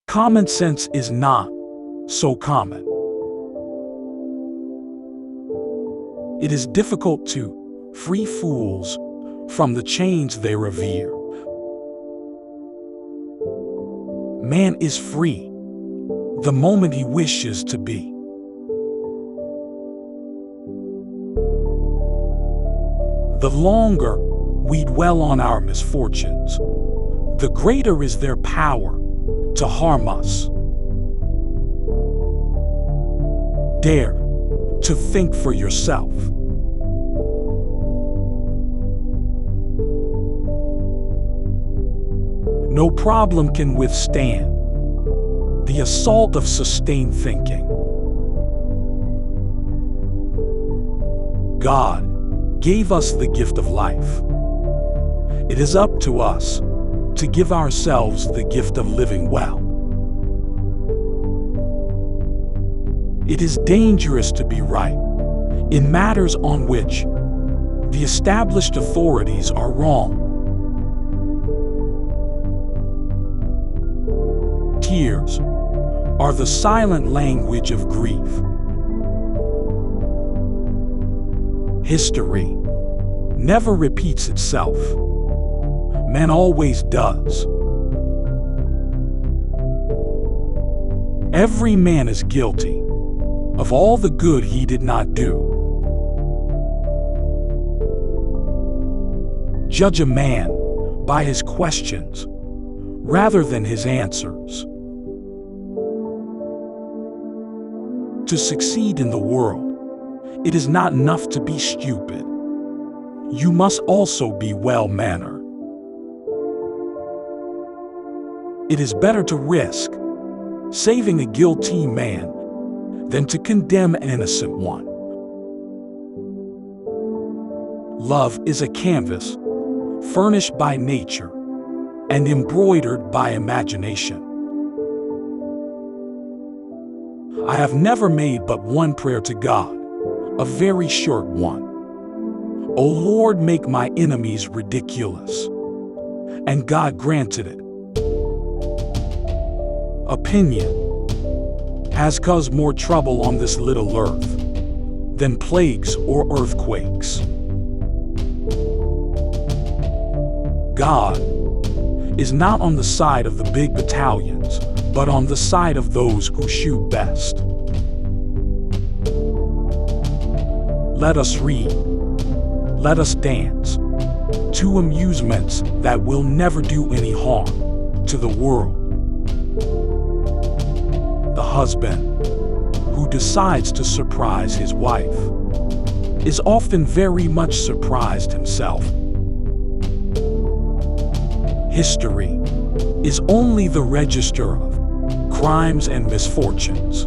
Common sense is not so common. It is difficult to free fools from the chains they revere. Man is free the moment he wishes to be. The longer we dwell on our misfortunes, the greater is their power to harm us. Dare to think for yourself. No problem can withstand the assault of sustained thinking. God gave us the gift of life. It is up to us to give ourselves the gift of living well. It is dangerous to be right in matters on which the established authorities are wrong. Tears are the silent language of grief. History never repeats itself. Man always does. Every man is guilty of all the good he did not do. Judge a man by his questions rather than his answers. To succeed in the world, it is not enough to be stupid. You must also be well-mannered. It is better to risk saving a guilty man than to condemn an innocent one. Love is a canvas furnished by nature and embroidered by imagination. I have never made but one prayer to God, a very short one. O Lord, make my enemies ridiculous. And God granted it. Opinion has caused more trouble on this little earth than plagues or earthquakes. God is not on the side of the big battalions, but on the side of those who shoot best. Let us read, let us dance, to amusements that will never do any harm to the world. The husband who decides to surprise his wife is often very much surprised himself. History is only the register of crimes and misfortunes.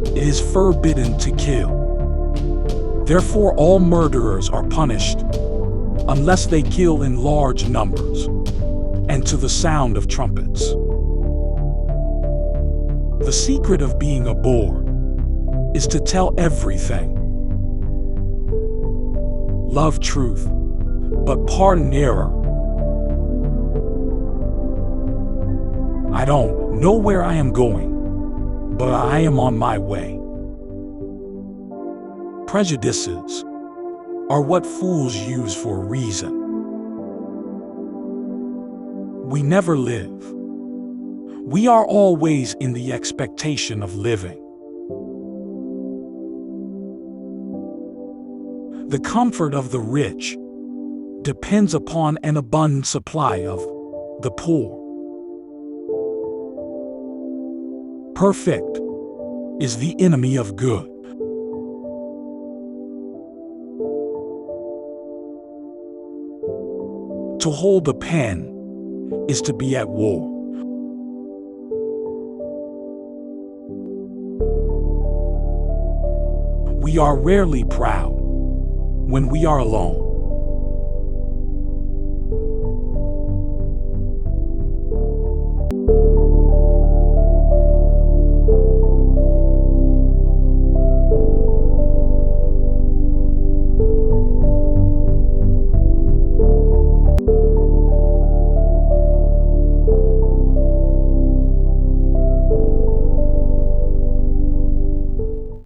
It is forbidden to kill. Therefore, all murderers are punished unless they kill in large numbers and to the sound of trumpets. The secret of being a bore is to tell everything. Love truth, but pardon error. I don't know where I am going, but I am on my way. Prejudices are what fools use for a reason. We never live. We are always in the expectation of living. The comfort of the rich depends upon an abundant supply of the poor. Perfect is the enemy of good. To hold a pen is to be at war. We are rarely proud when we are alone.